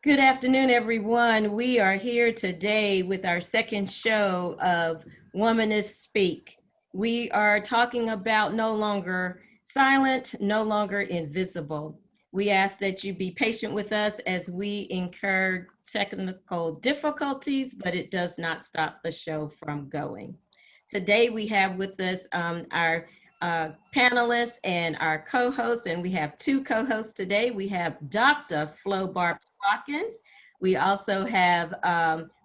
Good afternoon, everyone. We are here today with our second show of Womanists Speak. We are talking about no longer silent, no longer invisible. We ask that you be patient with us as we incur technical difficulties, but it does not stop the show from going. Today we have with us our panelists and our co-hosts, and we have two co-hosts today. We have Dr. Flo Barber Hawkins. We also have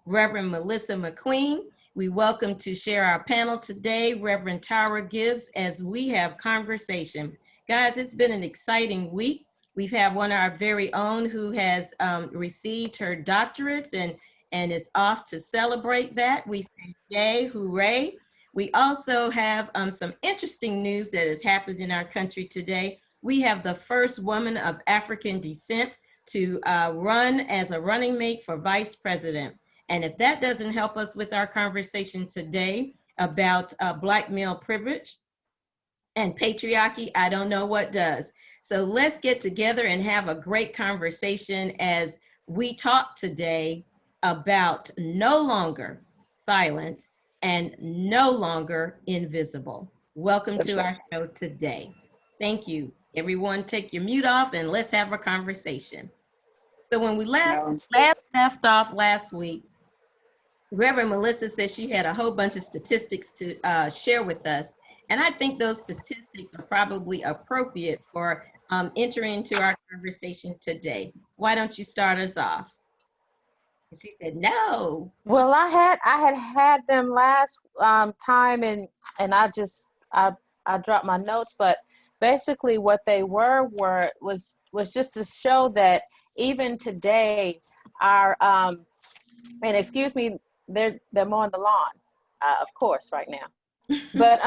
Reverend Melissa McQueen. We welcome to share our panel today, Reverend Tara Gibbs, as we have conversation. Guys, it's been an exciting week. We've had one of our very own who has received her doctorates and is off to celebrate that. We say yay, hooray. We also have some interesting news that has happened in our country today. We have the first woman of African descent to run as a running mate for vice president. And if that doesn't help us with our conversation today about Black male privilege and patriarchy, I don't know what does. So let's get together and have a great conversation as we talk today about no longer silent and no longer invisible. Welcome to our show today. Thank you. Everyone take your mute off and let's have a conversation. So when we left off last week, Reverend Melissa said she had a whole bunch of statistics to share with us. And I think those statistics are probably appropriate for entering into our conversation today. Why don't you start us off? And she said, no. Well, I had them last time, and I dropped my notes, but basically what they was just to show that even today, our and excuse me, they're mowing the lawn, of course, right now, but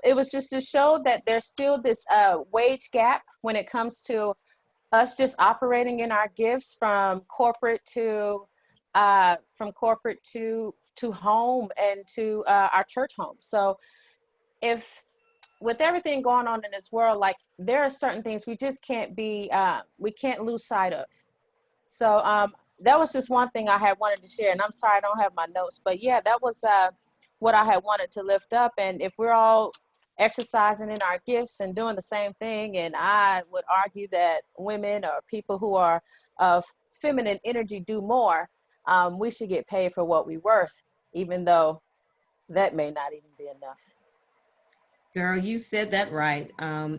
it was just to show that there's still this wage gap when it comes to us just operating in our gifts from corporate to home and to our church home. So if with everything going on in this world, like there are certain things we just can't we can't lose sight of. So that was just one thing I had wanted to share, and I'm sorry I don't have my notes, but yeah, that was what I had wanted to lift up. And if we're all exercising in our gifts and doing the same thing, and I would argue that women or people who are of feminine energy do more, we should get paid for what we're worth, even though that may not even be enough. Girl, you said that right.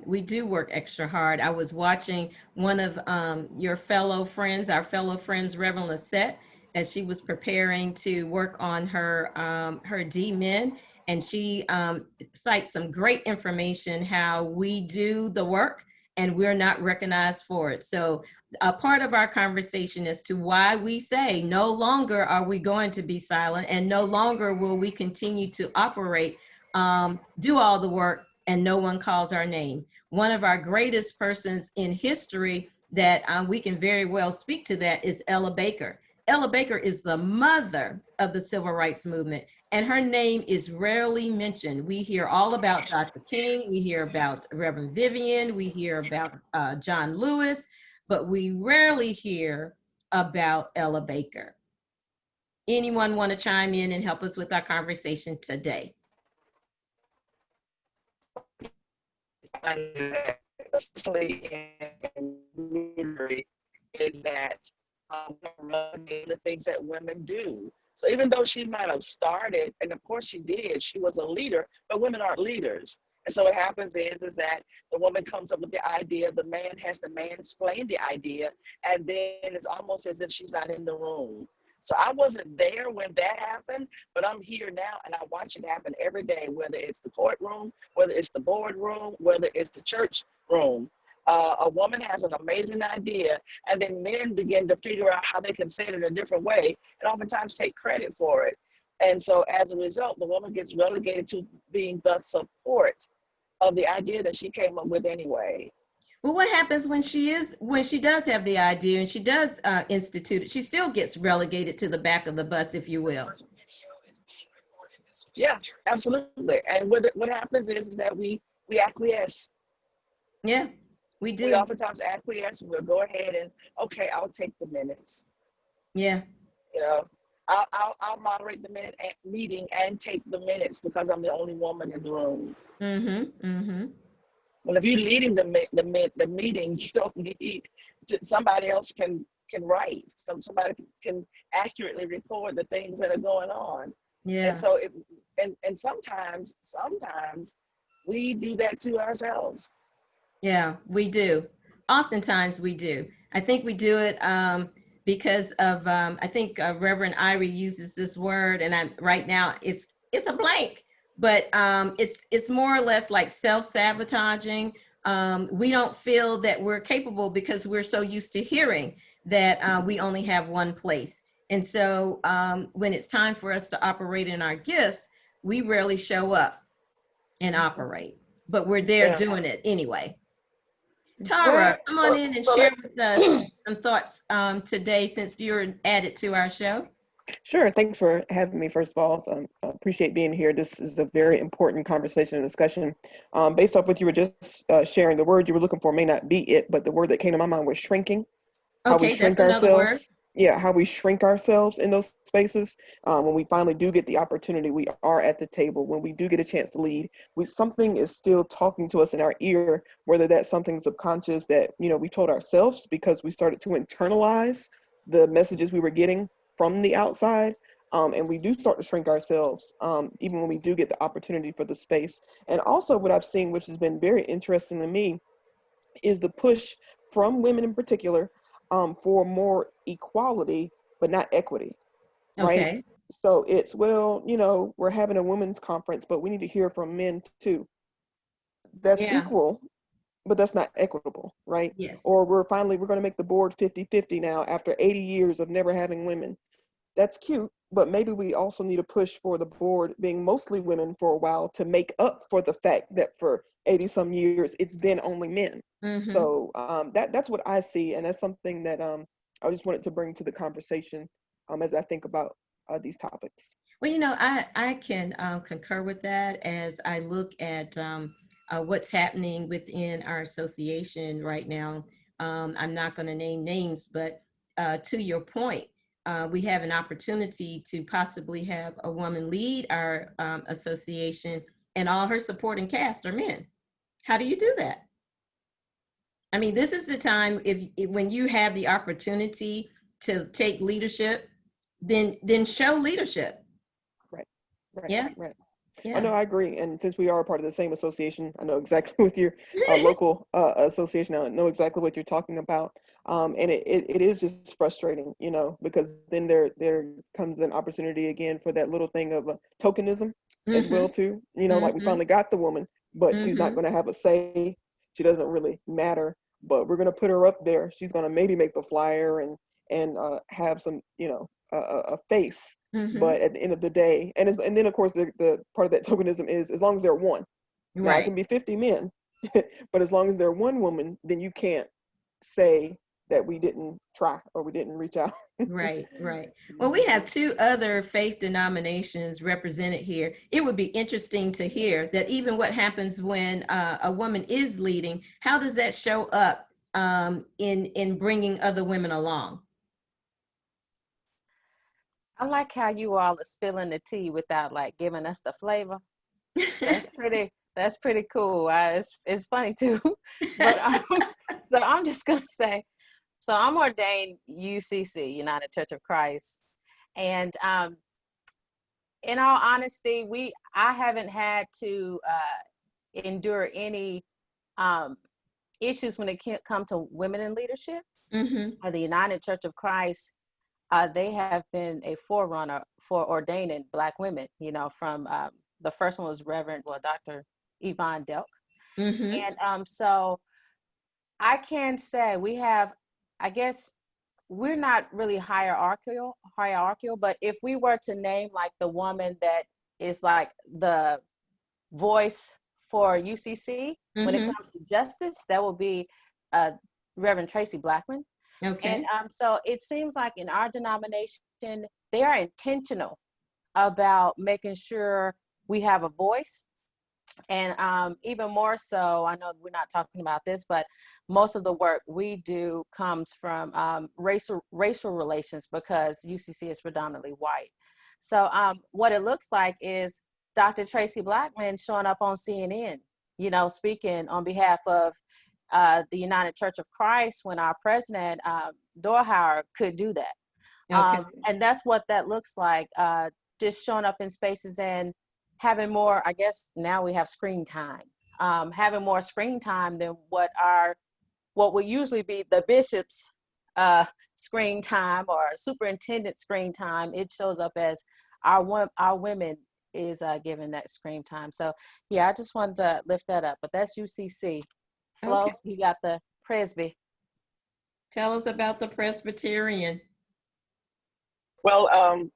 We do work extra hard. I was watching one of your fellow friends, our fellow friends, Reverend Lisette, as she was preparing to work on her DMin, and she cites some great information how we do the work and we're not recognized for it. So a part of our conversation as to why we say no longer are we going to be silent and no longer will we continue to operate, do all the work and no one calls our name. One of our greatest persons in history that we can very well speak to that is Ella Baker. Ella Baker is the mother of the civil rights movement, and her name is rarely mentioned. We hear all about Dr. King, we hear about Reverend Vivian, we hear about John Lewis, but we rarely hear about Ella Baker. Anyone want to chime in and help us with our conversation today? Especially in ministry, is that the things that women do. So even though she might have started, and of course she did, she was a leader, but women aren't leaders. And so what happens is that the woman comes up with the idea, the man has to mansplain the idea, and then it's almost as if she's not in the room. So I wasn't there when that happened, but I'm here now and I watch it happen every day, whether it's the courtroom, whether it's the boardroom, whether it's the church room. A woman has an amazing idea, and then men begin to figure out how they can say it in a different way, and oftentimes take credit for it. And so as a result, the woman gets relegated to being the support of the idea that she came up with anyway. Well, what happens when she does have the idea and she does institute it? She still gets relegated to the back of the bus, if you will. Yeah, absolutely. And what happens is that we acquiesce. Yeah. We We do. oftentimes acquiesce. We'll go ahead and, okay, I'll take the minutes. Yeah. You know, I'll moderate the meeting and take the minutes because I'm the only woman in the room. Mm-hmm. Mm-hmm. Well, if you're leading the meeting, you don't need somebody else can write. Somebody can accurately record the things that are going on. And Yeah. so and sometimes we do that to ourselves. Yeah, we do. Oftentimes we do. I think we do it because of I think Reverend Irie uses this word, and I'm right now it's a blank, but it's more or less like self-sabotaging. We don't feel that we're capable because we're so used to hearing that we only have one place. And so when it's time for us to operate in our gifts, we rarely show up and operate, but we're there Yeah. doing it anyway. Where Tara, come on So in and so share let with us some thoughts today since you're added to our show. Sure. Thanks for having me, first of all. I appreciate being here. This is a very important conversation and discussion. Based off what you were just sharing, the word you were looking for may not be it, but the word that came to my mind was shrinking. How we Okay, that's shrink another word. ourselves. Yeah, how we shrink ourselves in those spaces. When we finally do get the opportunity, we are at the table. When we do get a chance to lead, something is still talking to us in our ear, whether that's something subconscious that, we told ourselves because we started to internalize the messages we were getting from the outside. And we do start to shrink ourselves, even when we do get the opportunity for the space. And also what I've seen, which has been very interesting to me, is the push from women in particular for more equality, but not equity, right? Okay. So it's, well, we're having a women's conference, but we need to hear from men too. That's Yeah. equal, but that's not equitable, right? Yes. Or we're going to make the board 50-50 now after 80 years of never having women. That's cute, but maybe we also need to push for the board being mostly women for a while to make up for the fact that for 80 some years it's been only men. Mm-hmm. So that's what I see, and that's something that I just wanted to bring to the conversation as I think about these topics. Well, I can concur with that as I look at what's happening within our association right now. I'm not going to name names, but to your point, we have an opportunity to possibly have a woman lead our association, and all her supporting cast are men. How do you do that? I mean, this is the time when you have the opportunity to take leadership, then show leadership. Right, right, Yeah, right. Oh, yeah. no, I agree. And since we are a part of the same association, I know exactly what your local association, I know exactly what you're talking about. And it is just frustrating, because then there comes an opportunity again for that little thing of tokenism as Mm-hmm. well too. Like we Mm-hmm. finally got the woman, but she's not Mm-hmm. going to have a say. She doesn't really matter, but we're going to put her up there. She's going to maybe make the flyer and have some, a face. Mm-hmm. But at the end of the day, and then of course the part of that tokenism is, as long as they're one. Now it Right. can be 50 men, but as long as they're one woman, then you can't say that we didn't try or we didn't reach out. Right, right. Well, we have two other faith denominations represented here. It would be interesting to hear that even what happens when a woman is leading, how does that show up in bringing other women along? I like how you all are spilling the tea without like giving us the flavor. That's pretty cool. It's funny too. But so I'm just gonna say, so I'm ordained UCC, United Church of Christ, and in all honesty, I haven't had to endure any issues when it comes to women in leadership. Mm-hmm. The United Church of Christ, they have been a forerunner for ordaining Black women. From the first one was Dr. Yvonne Delk, Mm-hmm. and so I can say we have, I guess, we're not really hierarchical, but if we were to name like the woman that is like the voice for UCC when it Mm-hmm. comes to justice, that will be Reverend Tracy Blackman. And Okay. so it seems like in our denomination, they are intentional about making sure we have a voice And even more so, I know we're not talking about this, but most of the work we do comes from racial relations, because UCC is predominantly white. So what it looks like is Dr. Tracy Blackman showing up on CNN, you know, speaking on behalf of the United Church of Christ, when our president, Dorhauer, could do that. Okay. And that's what that looks like, just showing up in spaces and having more, I guess now we have screen time, having more screen time than what would usually be the bishop's screen time or superintendent screen time. It shows up as our women is given that screen time. So yeah, I just wanted to lift that up, but that's UCC. Flo, Okay. you got the Presby. Tell us about the Presbyterian. Well,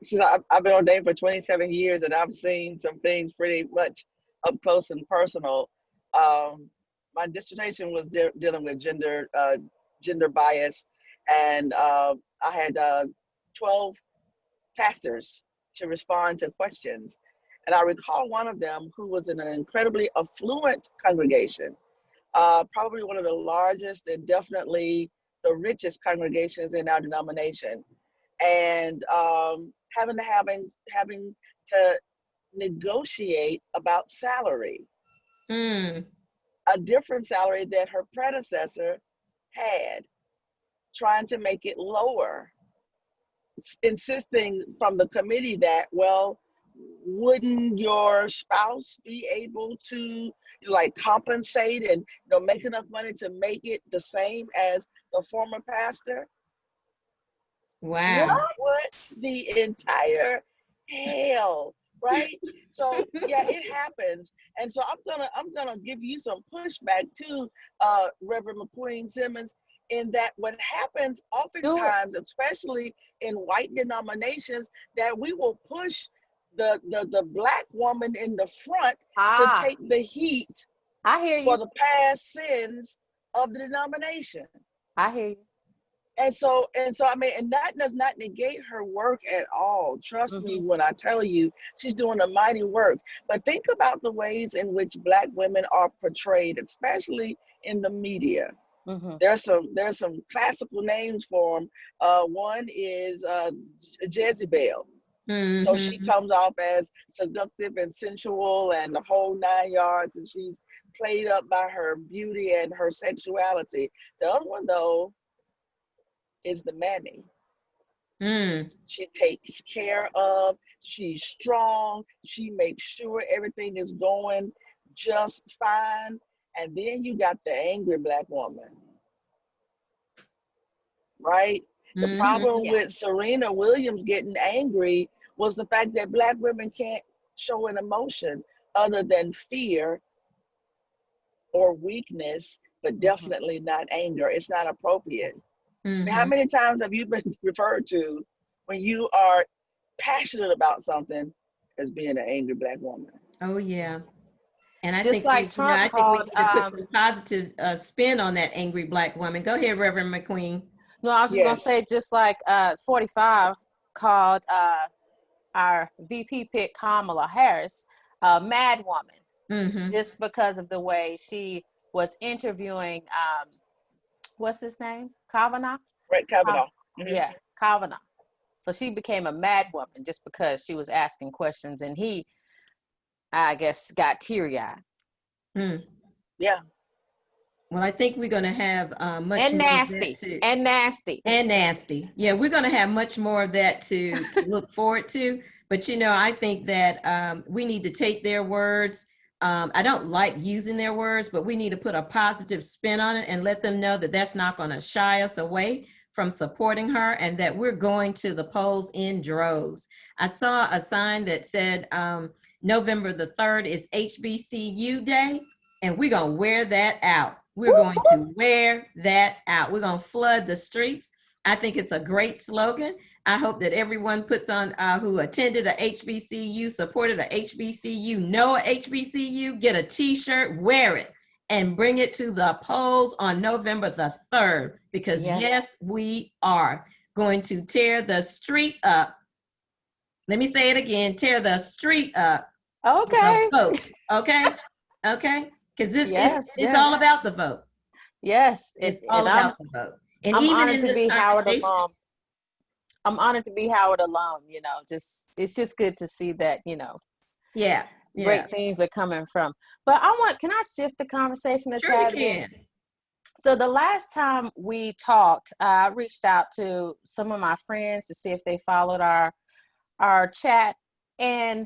since I've been ordained for 27 years and I've seen some things pretty much up close and personal. My dissertation was dealing with gender bias, and I had 12 pastors to respond to questions. And I recall one of them who was in an incredibly affluent congregation, probably one of the largest and definitely the richest congregations in our denomination. And having to negotiate about salary, Mm. a different salary than her predecessor had, trying to make it lower, insisting from the committee that, well, wouldn't your spouse be able to like compensate and make enough money to make it the same as the former pastor? Wow. What the entire hell, right? So yeah, it happens. And so I'm gonna give you some pushback to Reverend McQueen Simmons, in that what happens oftentimes, especially in white denominations, that we will push the black woman in the front to take the heat I hear you. for the past sins of the denomination. I hear you. And so, I mean, and that does not negate her work at all. Trust me when I tell you, she's doing a mighty work. But think about the ways in which Black women are portrayed, especially in the media. There's some classical names for them. One is Jezebel. Mm-hmm. So she comes off as seductive and sensual and the whole 9 yards, and she's played up by her beauty and her sexuality. The other one, though, is the mammy. She takes care of, she's strong, she makes sure everything is going just fine. And then you got the angry Black woman, right? The problem with Serena Williams getting angry was the fact that Black women can't show an emotion other than fear or weakness, but definitely not anger. It's not appropriate. How many times have you been referred to when you are passionate about something as being an angry Black woman? Oh yeah. And I Just think like Trump I think we need to put some positive spin on that angry Black woman. Go ahead, Reverend McQueen. No, I was just gonna say, just like 45 called our VP pick Kamala Harris a mad woman, just because of the way she was interviewing what's his name? Kavanaugh? Brett Kavanaugh. Yeah, Kavanaugh. So she became a mad woman just because she was asking questions, and he, I guess, got teary-eyed. Yeah. Well, I think we're going to have much and more nasty, of that too. and nasty. And nasty. Yeah, we're going to have much more of that to look forward to. But, you know, I think that we need to take their words. I don't like using their words, but we need to put a positive spin on it and let them know that that's not going to shy us away from supporting her, and that we're going to the polls in droves. I saw a sign that said November the 3rd is HBCU Day, and we're going to wear that out. We're going to wear that out. We're going to flood the streets. I think it's a great slogan. I hope that everyone puts on, who attended a HBCU, supported a HBCU, know a HBCU, get a t-shirt, wear it, and bring it to the polls on November the 3rd, because yes, we are going to tear the street up. Let me say it again, tear the street up Okay. vote. Okay, okay, because Yes, it's all yes, about the vote. yes. It's all And about the vote. And I'm even honored in to this be Howard conversation, alum. I'm honored to be Howard alum. Just it's just good to see that, yeah, yeah, great things are coming from. But can I shift the conversation a sure you tad bit? can. So the last time we talked, I reached out to some of my friends to see if they followed our chat, and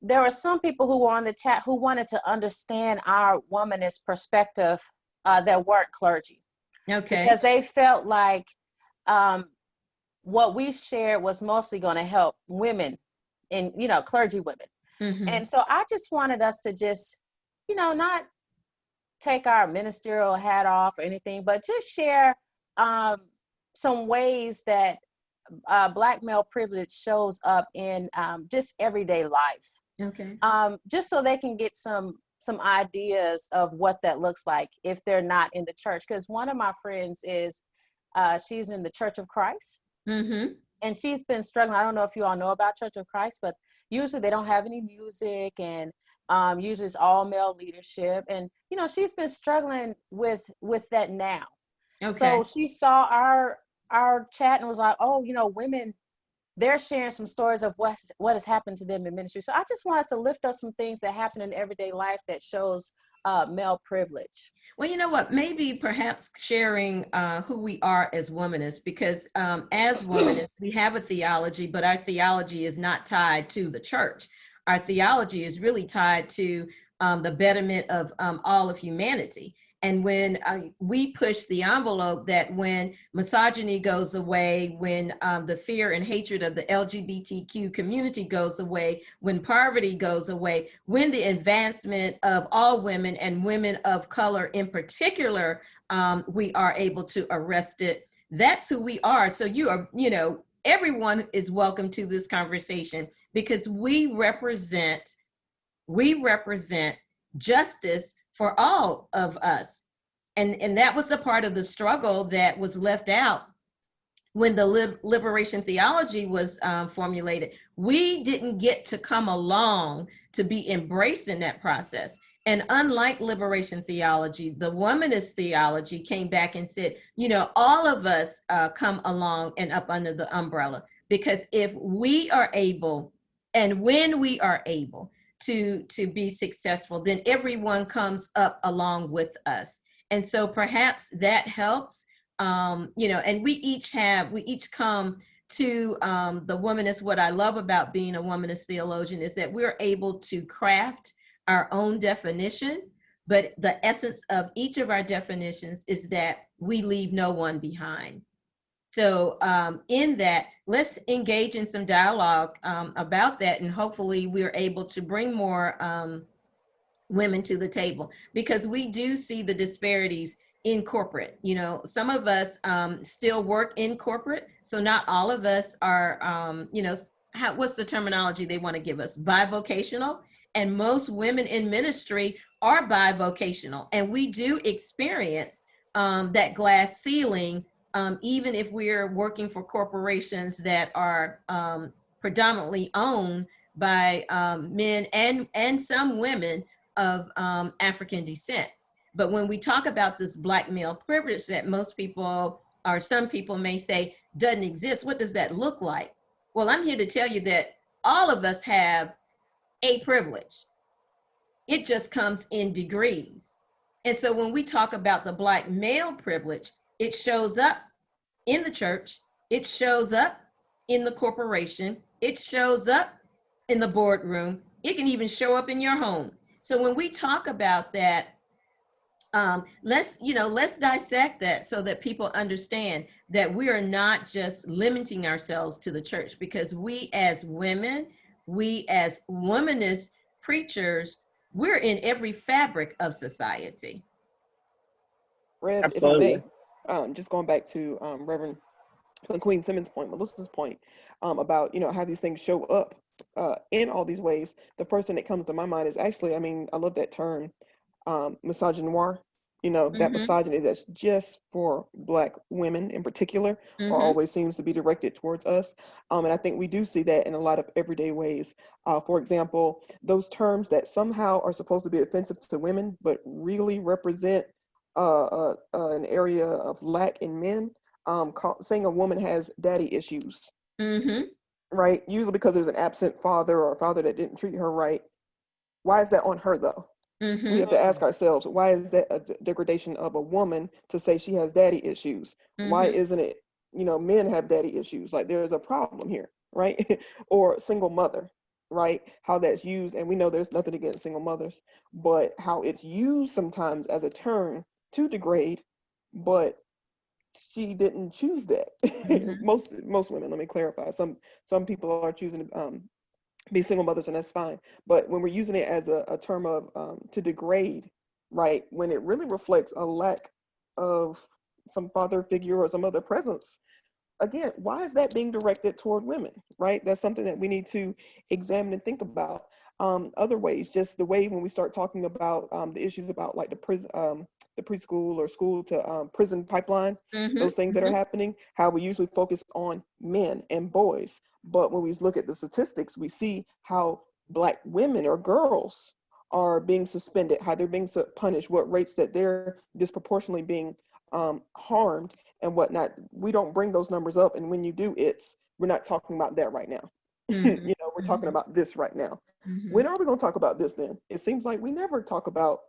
there were some people who were on the chat who wanted to understand our womanist perspective that weren't clergy, Okay. because they felt like um, what we shared was mostly going to help women and clergy women. Mm-hmm. And so I just wanted us to just not take our ministerial hat off or anything, but just share some ways that Black male privilege shows up in just everyday life, Okay. just so they can get some ideas of what that looks like if they're not in the church. Because one of my friends is she's in the Church of Christ, Mm-hmm. and she's been struggling. I don't know if you all know about Church of Christ, but usually they don't have any music, and usually it's all male leadership, and she's been struggling with that now. Okay. So she saw our chat and was like, oh, women, they're sharing some stories of what has happened to them in ministry. So I just want us to lift up some things that happen in everyday life that shows male privilege. Well, you know what? Maybe perhaps sharing who we are as womanists, because as womanists, we have a theology, but our theology is not tied to the church. Our theology is really tied to the betterment of all of humanity. And when we push the envelope that when misogyny goes away, when the fear and hatred of the LGBTQ community goes away, when poverty goes away, when the advancement of all women and women of color in particular, we are able to arrest it. That's who we are. So everyone is welcome to this conversation, because we represent justice for all of us. And that was a part of the struggle that was left out when the liberation theology was formulated. We didn't get to come along to be embraced in that process. And unlike liberation theology, the womanist theology came back and said, all of us come along and up under the umbrella. Because if we are able, and when we are able to be successful, then everyone comes up along with us. And so perhaps that helps. And we each come to the womanist. What I love about being a womanist theologian is that we're able to craft our own definition, but the essence of each of our definitions is that we leave no one behind. So in that, let's engage in some dialogue about that, and hopefully we're able to bring more women to the table, because we do see the disparities in corporate. Some of us still work in corporate, so not all of us are, what's the terminology they want to give us? Bivocational. And most women in ministry are bivocational, and we do experience that glass ceiling, even if we're working for corporations that are predominantly owned by men and some women of African descent. But when we talk about this Black male privilege that most people, or some people may say, doesn't exist, what does that look like? Well, I'm here to tell you that all of us have a privilege. It just comes in degrees. And so when we talk about the Black male privilege, it shows up in the church, it shows up in the corporation, it shows up in the boardroom, it can even show up in your home. So when we talk about that, let's dissect that so that people understand that we are not just limiting ourselves to the church, because we as women, we as womanist preachers, we're in every fabric of society. Rev, if I Absolutely. may, just going back to Reverend Queen Simmons' point, Melissa's point about how these things show up in all these ways. The first thing that comes to my mind is actually, I love that term, misogynoir. You know, that Mm-hmm. misogyny that's just for Black women in particular, or Mm-hmm. always seems to be directed towards us. And I think we do see that in a lot of everyday ways. For example, those terms that somehow are supposed to be offensive to women, but really represent an area of lack in men. Saying a woman has daddy issues, Mm-hmm. right? Usually because there's an absent father or a father that didn't treat her right. Why is that on her though? We Mm-hmm. have to ask ourselves, why is that a degradation of a woman to say she has daddy issues? Why Mm-hmm. isn't it, men have daddy issues? Like there's a problem here, right? Or single mother, right? How that's used, and we know there's nothing against single mothers, but how it's used sometimes as a term to degrade, but she didn't choose that. Mm-hmm. Most women, let me clarify. Some people are choosing to be single mothers, and that's fine. But when we're using it as a term of to degrade, right, when it really reflects a lack of some father figure or some other presence, again, why is that being directed toward women, right? That's something that we need to examine and think about. Other ways, just the way when we start talking about the issues about like the prison, the preschool or school to prison pipeline, those things that are Mm-hmm. happening, how we usually focus on men and boys. But when we look at the statistics, we see how Black women or girls are being suspended, how they're being punished, what rates that they're disproportionately being harmed and whatnot. We don't bring those numbers up, and when you do, we're not talking about that right now. Mm-hmm. We're talking about this right now. Mm-hmm. When are we going to talk about this then? It seems like we never talk about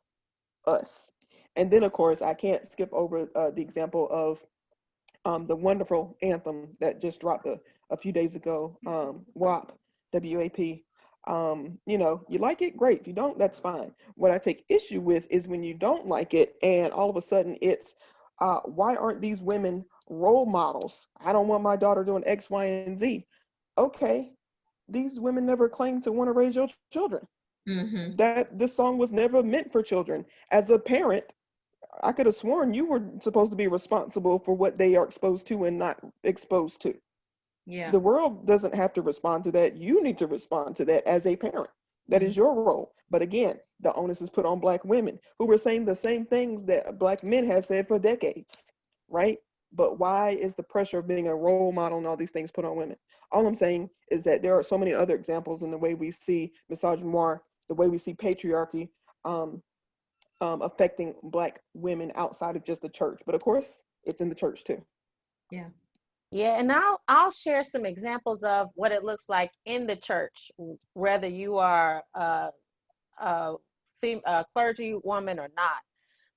us. And then, of course, I can't skip over the example of the wonderful anthem that just dropped a few days ago, WAP, WAP. You like it, great. If you don't, that's fine. What I take issue with is when you don't like it and all of a sudden it's, why aren't these women role models? I don't want my daughter doing X, Y, and Z. Okay, these women never claimed to want to raise your children. Mm-hmm. That this song was never meant for children. As a parent, I could have sworn you were supposed to be responsible for what they are exposed to and not exposed to. Yeah. The world doesn't have to respond to that. You need to respond to that as a parent. That Mm-hmm. is your role. But again, the onus is put on Black women who were saying the same things that Black men have said for decades, right? But why is the pressure of being a role model and all these things put on women? All I'm saying is that there are so many other examples in the way we see misogyny, the way we see patriarchy, um, affecting Black women outside of just the church. But of course, it's in the church too. Yeah. Yeah, and I'll share some examples of what it looks like in the church, whether you are a clergy woman or not.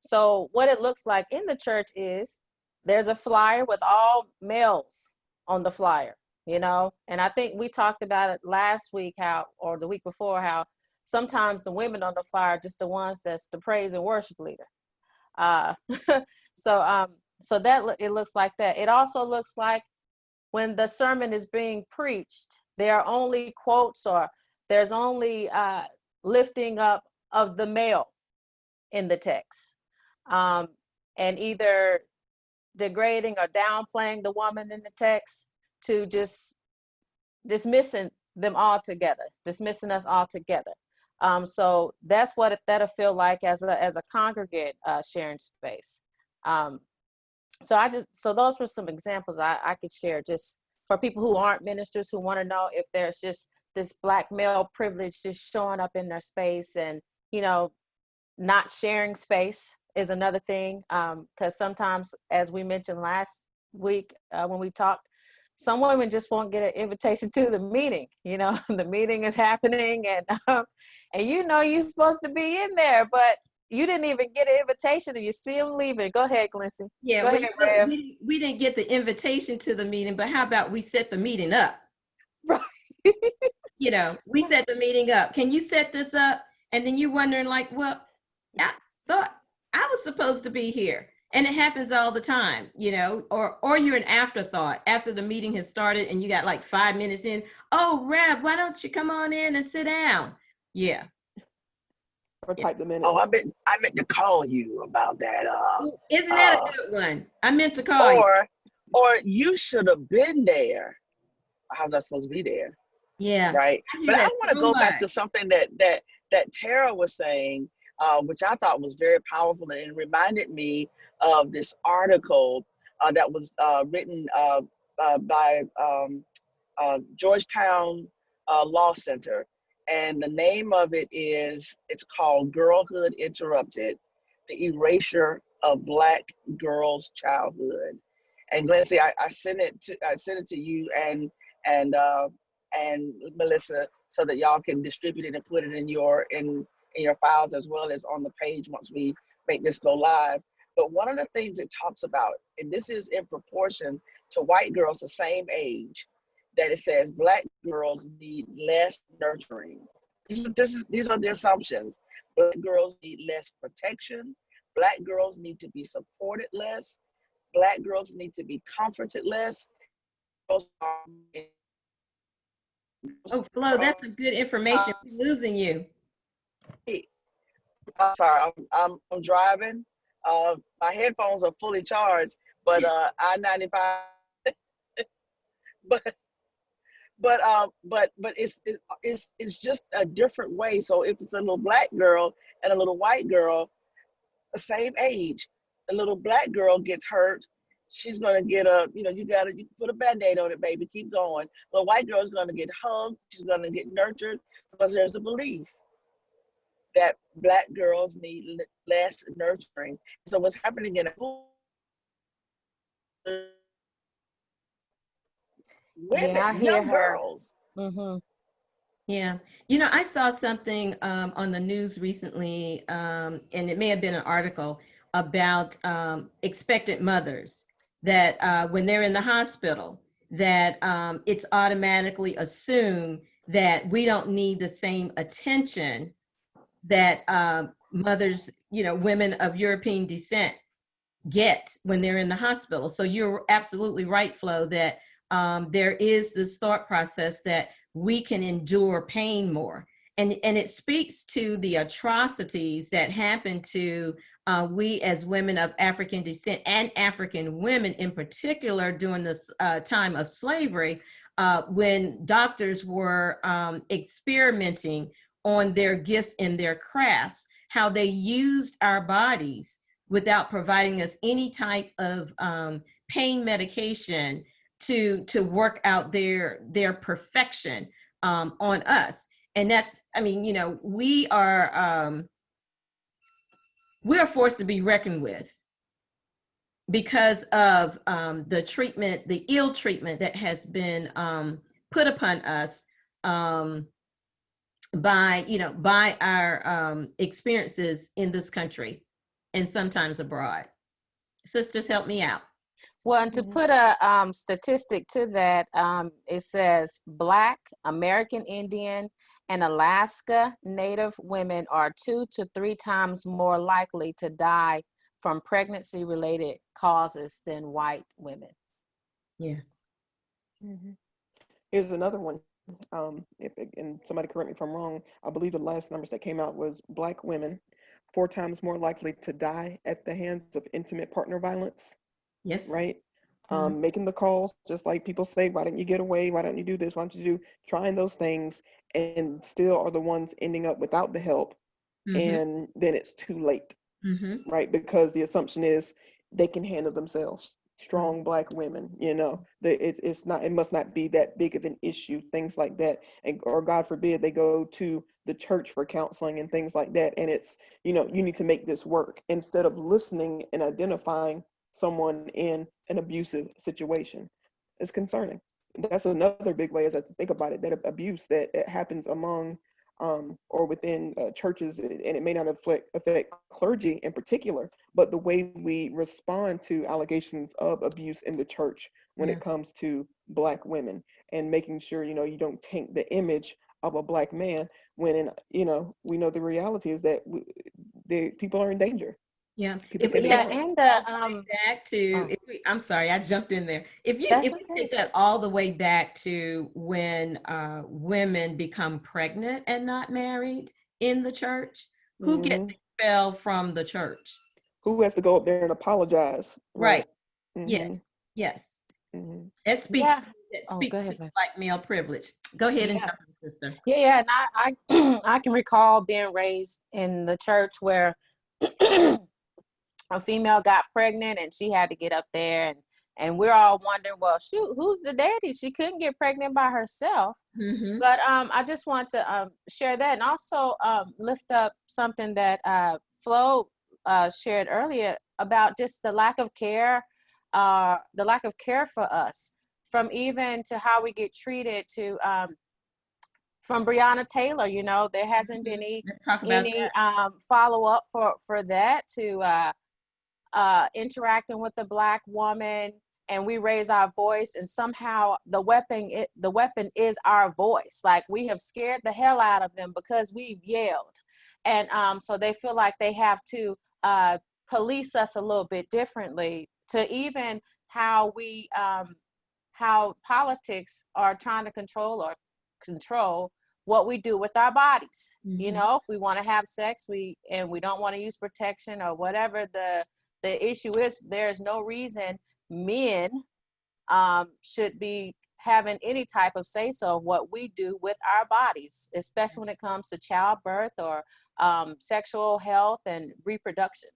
So what it looks like in the church is there's a flyer with all males on the flyer, and I think we talked about it last week, or the week before, how sometimes the women on the flyer are just the ones that's the praise and worship leader. Uh, so so that it looks like that. It also looks like when the sermon is being preached, there are only quotes, or there's only lifting up of the male in the text, um, and either degrading or downplaying the woman in the text, to just dismissing them all together, dismissing us all together. So that's what that'll feel like as a congregate sharing space. So those were some examples I could share, just for people who aren't ministers, who want to know if there's just this Black male privilege just showing up in their space, and not sharing space is another thing. Because sometimes, as we mentioned last week when we talked, some women just won't get an invitation to the meeting. The meeting is happening, and you're supposed to be in there, but you didn't even get an invitation, and you see them leaving. Go ahead, Glency. Yeah. Go Well, ahead, Rev. we didn't get the invitation to the meeting, but how about we set the meeting up? Right. We set the meeting up. Can you set this up? And then you're wondering like, well, I thought I was supposed to be here. And it happens all the time, or you're an afterthought after the meeting has started and you got like 5 minutes in. Oh, Rev, why don't you come on in and sit down? Yeah. Or type the minutes. Oh, I meant to call you about that. Isn't that a good one? I meant to call you. Or you should have been there. How was I supposed to be there? Yeah. Right. But I want to so go much. back to something that Tara was saying which I thought was very powerful, and it reminded me of this article that was written by Georgetown Law Center. And the name of it's called Girlhood Interrupted, the Erasure of Black Girls' Childhood. And Glency, I sent it to you and Melissa, so that y'all can distribute it and put it in your files, as well as on the page once we make this go live. But one of the things it talks about, and this is in proportion to white girls the same age, that it says Black girls need less nurturing. These are the assumptions. Black girls need less protection. Black girls need to be supported less. Black girls need to be comforted less. Oh, Flo, that's some good information. We're losing you. I'm sorry, I'm driving. My headphones are fully charged, but I-95. but it's just a different way. So if it's a little Black girl and a little white girl, the same age, the little Black girl gets hurt, she's gonna get you put a Band-Aid on it, baby, keep going. The white girl is gonna get hugged, she's gonna get nurtured, because there's a belief that Black girls need less nurturing. So what's happening in women, Yeah, I hear young her. girls. Mm-hmm. Yeah. I saw something on the news recently, and it may have been an article about expectant mothers, that when they're in the hospital, that it's automatically assumed that we don't need the same attention that mothers, women of European descent get when they're in the hospital. So you're absolutely right, Flo, that there is this thought process that we can endure pain more. And it speaks to the atrocities that happen to we as women of African descent, and African women in particular, during this time of slavery, when doctors were experimenting on their gifts and their crafts, how they used our bodies without providing us any type of pain medication to work out their perfection on us. And that's, we are forced to be reckoned with because of the treatment, the ill treatment that has been put upon us by our experiences in this country and sometimes abroad. Sisters, help me out. Well, and to put a statistic to that, it says Black, American Indian, and Alaska Native women are 2 to 3 times more likely to die from pregnancy-related causes than white women. Yeah. Here's another one. And somebody correct me if I'm wrong, I believe the last numbers that came out was Black women 4 times more likely to die at the hands of intimate partner violence. Yes. Right? Making the calls, just like people say, why didn't you get away? Why don't you do this? Why don't you do trying those things, and still are the ones ending up without the help. And then it's too late. Right? Because the assumption is they can handle themselves. Strong Black women, it must not be that big of an issue, things like that. Or God forbid they go to the church for counseling and things like that, and it's, you need to make this work, instead of listening and identifying someone in an abusive situation. It's concerning. That's another big way, as I think about it, that abuse that happens among or within churches, and it may not affect clergy in particular, but the way we respond to allegations of abuse in the church when it comes to Black women, and making sure, you don't taint the image of a Black man, when, we know the reality is that the people are in danger. Yeah. Back to, I'm sorry, I jumped in there. If we take that all the way back to when women become pregnant and not married in the church, who gets expelled from the church? Who has to go up there and apologize? Right. Yes. Yes. It speaks that Oh, speaks go to ahead, man. like male privilege. Go ahead and Yeah. jump in, sister. Yeah, and I I can recall being raised in the church where a female got pregnant and she had to get up there, and we're all wondering, well, shoot, who's the daddy? She couldn't get pregnant by herself. Mm-hmm. But I just want to share that, and also lift up something that Flo shared earlier about just the lack of care for us, from even to how we get treated to from Breonna Taylor. You know, there hasn't been Let's talk about any that. follow up for that, to interacting with the Black woman, and we raise our voice, and somehow the weapon is our voice. Like, we have scared the hell out of them because we've yelled, and so they feel like they have to police us a little bit differently, to even how politics are trying to control what we do with our bodies. You Mhm. know, if we want to have sex, we don't want to use protection or whatever the issue is, there's no reason men should be having any type of say so of what we do with our bodies, especially when it comes to childbirth or sexual health and reproduction.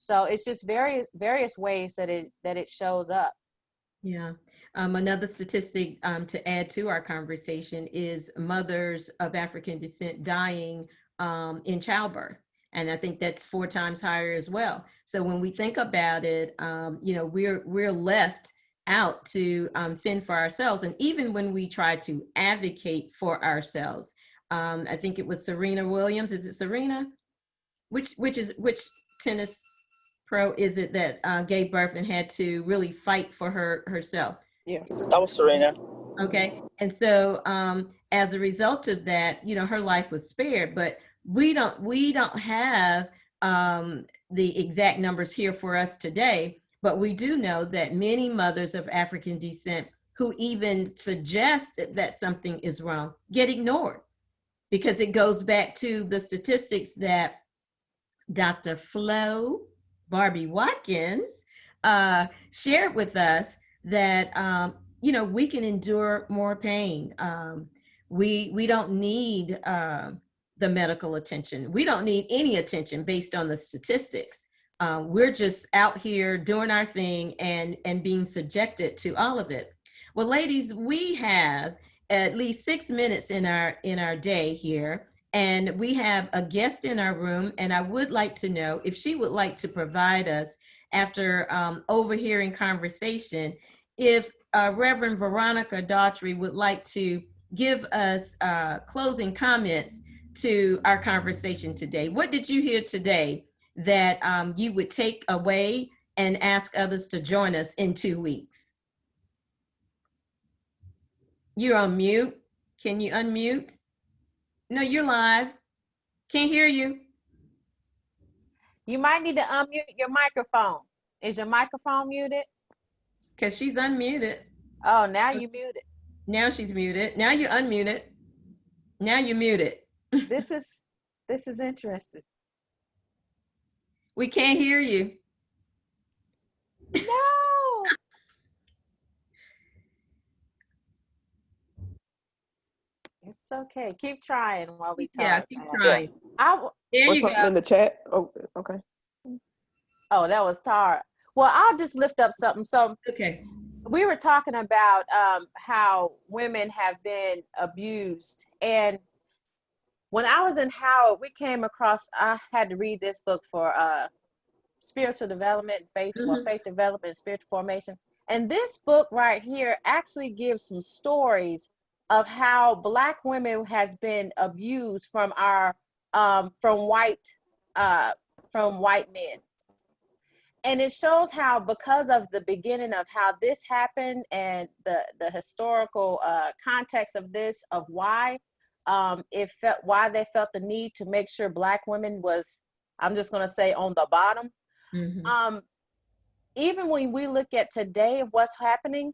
So it's just various ways that it shows up. Yeah. Another statistic to add to our conversation is mothers of African descent dying in childbirth. And I think that's 4 times higher as well. So when we think about it, we're left out to fend for ourselves. And even when we try to advocate for ourselves, I think it was Serena Williams. Is it Serena? Which tennis pro is it that gave birth and had to really fight for herself? Yeah. That was Serena. Okay. And so as a result of that, her life was spared, but we don't have the exact numbers here for us today, but we do know that many mothers of African descent who even suggest that something is wrong get ignored, because it goes back to the statistics that Dr. Flo Barbie Watkins shared with us, that we can endure more pain. We don't need the medical attention. We don't need any attention based on the statistics. We're just out here doing our thing and being subjected to all of it. Well, ladies, we have at least 6 minutes in our day here, and we have a guest in our room, and I would like to know if she would like to provide us, after overhearing conversation, if Reverend Veronica Daughtry would like to give us closing comments to our conversation today. What did you hear today that you would take away and ask others to join us in 2 weeks? You're on mute. Can you unmute? No, you're live. Can't hear you. You might need to unmute your microphone. Is your microphone muted? Because she's unmuted. Oh, now you muted. Now she's muted. Now you're unmuted. Now you're muted. This is interesting. We can't hear you. No. It's okay. Keep trying while we talk. Yeah, keep trying. There Or you something go. in the chat. Oh, okay. Oh, that was Tara. Well, I'll just lift up something. So Okay. we were talking about how women have been abused. And when I was in Howard, I had to read this book for spiritual development, faith development, spiritual formation. And this book right here actually gives some stories of how Black women has been abused from white men. And it shows how, because of the beginning of how this happened and the historical context of this, of why why they felt the need to make sure Black women was, I'm just going to say, on the bottom. Mm-hmm. Even when we look at today of what's happening,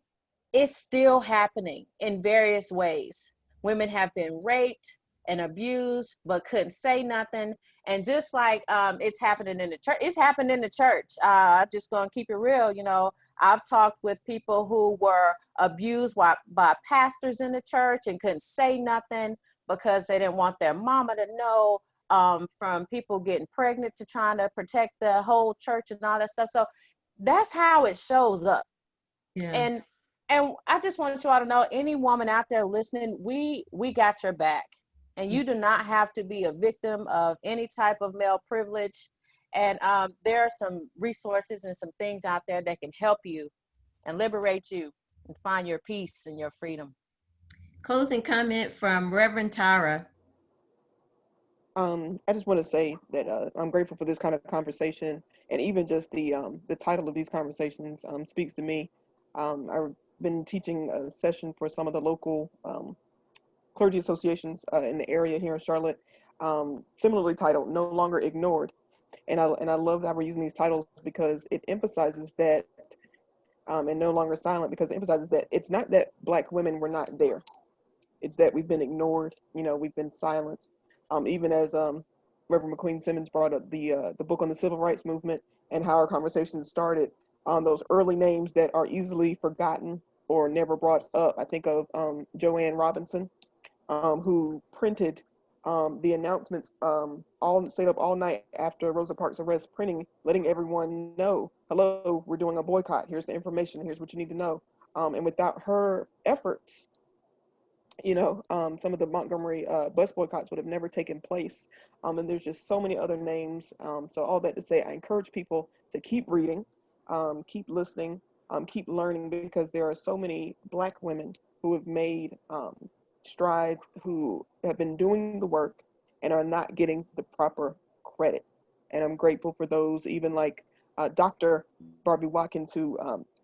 it's still happening in various ways. Women have been raped. and abused but couldn't say nothing. And just like it's happening in the church, it's happened in the church. I'm just gonna keep it real. You know, I've talked with people who were abused by pastors in the church and couldn't say nothing because they didn't want their mama to know, from people getting pregnant to trying to protect the whole church and all that stuff. So that's how it shows up. Yeah. And I just want you all to know, any woman out there listening, we got your back. And you do not have to be a victim of any type of male privilege. And there are some resources and some things out there that can help you and liberate you and find your peace and your freedom. Closing comment from Reverend Tara. I just want to say that I'm grateful for this kind of conversation, and even just the title of these conversations speaks to me. I've been teaching a session for some of the local clergy associations in the area here in Charlotte, similarly titled "No Longer Ignored," and I love that we're using these titles because it emphasizes that, and no longer silent, because it emphasizes that it's not that Black women were not there, it's that we've been ignored. You know, we've been silenced. Even as Reverend McQueen Simmons brought up the book on the civil rights movement and how our conversation started on those early names that are easily forgotten or never brought up. I think of Joanne Robinson, who printed the announcements stayed up all night after Rosa Parks' arrest, letting everyone know, hello, we're doing a boycott. Here's the information. Here's what you need to know. And without her efforts, some of the Montgomery bus boycotts would have never taken place. And there's just so many other names. So all that to say, I encourage people to keep reading, keep listening, keep learning, because there are so many Black women who have made strides, who have been doing the work and are not getting the proper credit. And I'm grateful for those, even like Dr. Barbie Watkins, who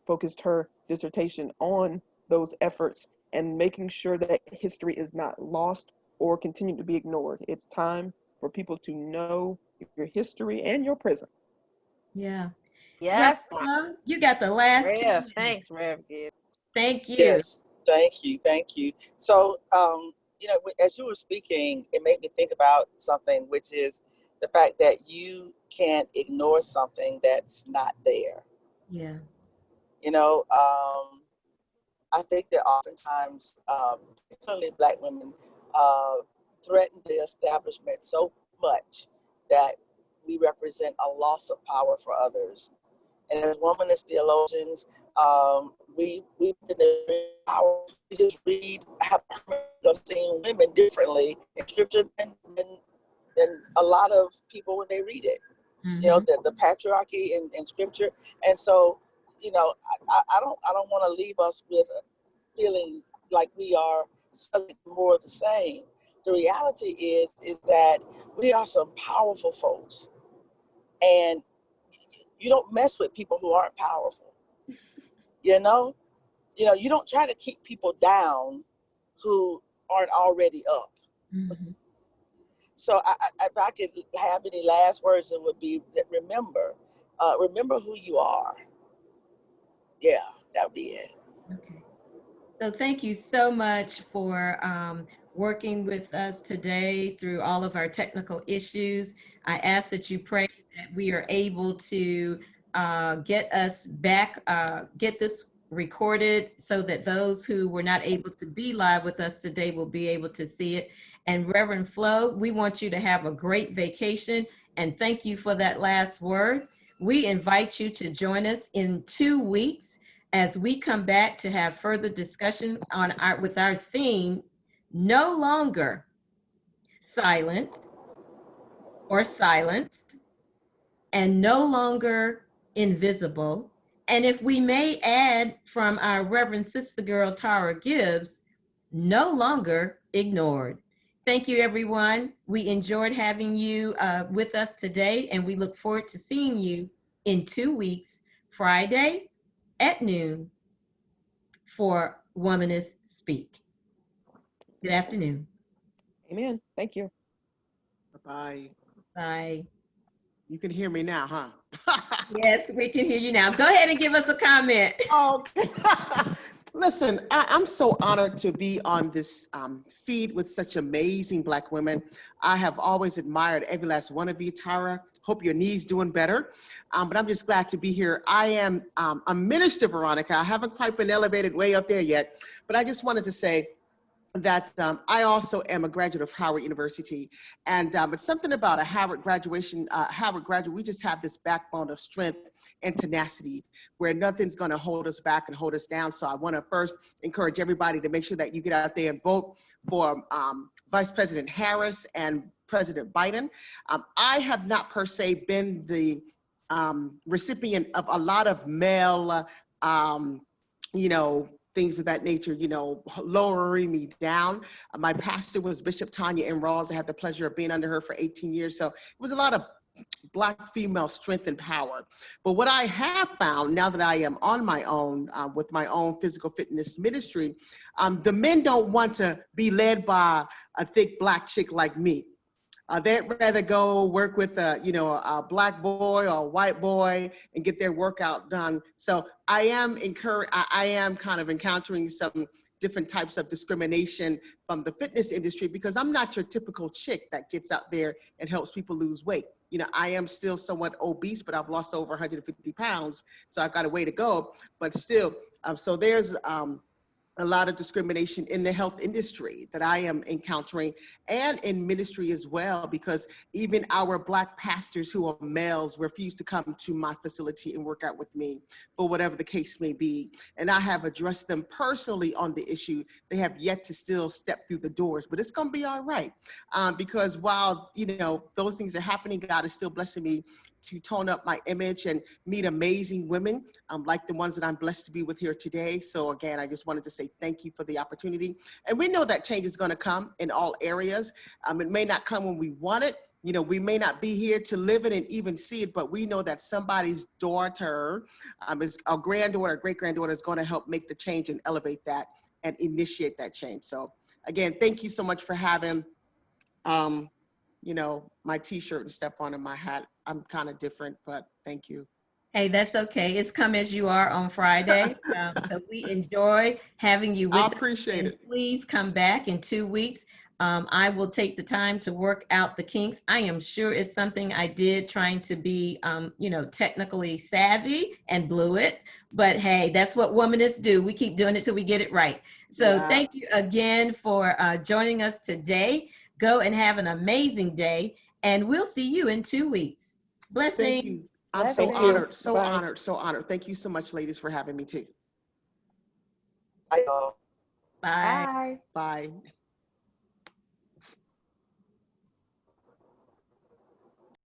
focused her dissertation on those efforts and making sure that history is not lost or continue to be ignored. It's time for people to know your history and your present. Yeah. Yes. Reverend, you got the last 2 Rev, minutes. thanks, Rev. Thank you. Yes, thank you. So, as you were speaking, it made me think about something, which is the fact that you can't ignore something that's not there. Yeah. I think that oftentimes, particularly Black women, threaten the establishment so much that we represent a loss of power for others. And as womanist theologians, we've been in power. We just have seen women differently in scripture than a lot of people when they read it. Mm-hmm. The patriarchy in scripture. And so, I don't want to leave us with a feeling like we are something more of the same. The reality is that we are some powerful folks, and you don't mess with people who aren't powerful. You don't try to keep people down who aren't already up. Mm-hmm. So if I could have any last words, it would be that remember who you are. Yeah, that would be it. Okay. So thank you so much for working with us today through all of our technical issues. I ask that you pray that we are able to get us back, get this recorded so that those who were not able to be live with us today will be able to see it. And Reverend Flo, we want you to have a great vacation, and thank you for that last word. We invite you to join us in 2 weeks as we come back to have further discussion with our theme, No Longer Silent or Silenced, and No Longer Invisible. And if we may add from our Reverend Sister Girl Tara Gibbs, No Longer Ignored. Thank you, everyone. We enjoyed having you with us today, and we look forward to seeing you in 2 weeks, Friday at noon, for Womanist Speak. Good afternoon. Amen. Thank you. Bye. Bye. You can hear me now, huh? Yes, we can hear you now. Go ahead and give us a comment. Okay. Listen, I'm so honored to be on this feed with such amazing Black women. I have always admired every last one of you, Tara. Hope your knees doing better. But I'm just glad to be here. I am a minister, Veronica. I haven't quite been elevated way up there yet, but I just wanted to say that I also am a graduate of Howard University. And it's something about a Howard graduation, Howard graduate, we just have this backbone of strength and tenacity where nothing's gonna hold us back and hold us down. So I wanna first encourage everybody to make sure that you get out there and vote for Vice President Harris and President Biden. I have not per se been the recipient of a lot of male, you know, things of that nature, you know, lowering me down. My pastor was Bishop Tanya M. Rawls. I had the pleasure of being under her for 18 years. So it was a lot of Black female strength and power. But what I have found now that I am on my own with my own physical fitness ministry, the men don't want to be led by a thick Black chick like me. They'd rather go work with a Black boy or a white boy and get their workout done. So I am kind of encountering some different types of discrimination from the fitness industry because I'm not your typical chick that gets out there and helps people lose weight. You know, I am still somewhat obese, but I've lost over 150 pounds. So I've got a way to go, but still, so there's a lot of discrimination in the health industry that I am encountering and in ministry as well, because even our Black pastors who are males refuse to come to my facility and work out with me for whatever the case may be. And I have addressed them personally on the issue. They have yet to still step through the doors, but it's going to be all right. Because while, you know, those things are happening, God is still blessing me to tone up my image and meet amazing women like the ones that I'm blessed to be with here today. So again, I just wanted to say thank you for the opportunity. And we know that change is going to come in all areas. It may not come when we want it. You know, we may not be here to live it and even see it, but we know that somebody's daughter, is a granddaughter, great-granddaughter is going to help make the change and elevate that and initiate that change. So again, thank you so much for having you know, my t-shirt and stuff on and my hat. I'm kind of different, but thank you. Hey, that's okay. It's Come As You Are on Friday. So we enjoy having you with I us. appreciate And it. please come back in 2 weeks. I will take the time to work out the kinks. I am sure it's something I did trying to be, you know, technically savvy and blew it. But hey, that's what womanists do. We keep doing it till we get it right. So Yeah. thank you again for joining us today. Go and have an amazing day. And we'll see you in 2 weeks. Blessings. Thank you. I'm Blessings. so Thank you. honored, so Bye. honored, so honored. Thank you so much, ladies, for having me too. Bye, y'all. Bye. Bye. Bye.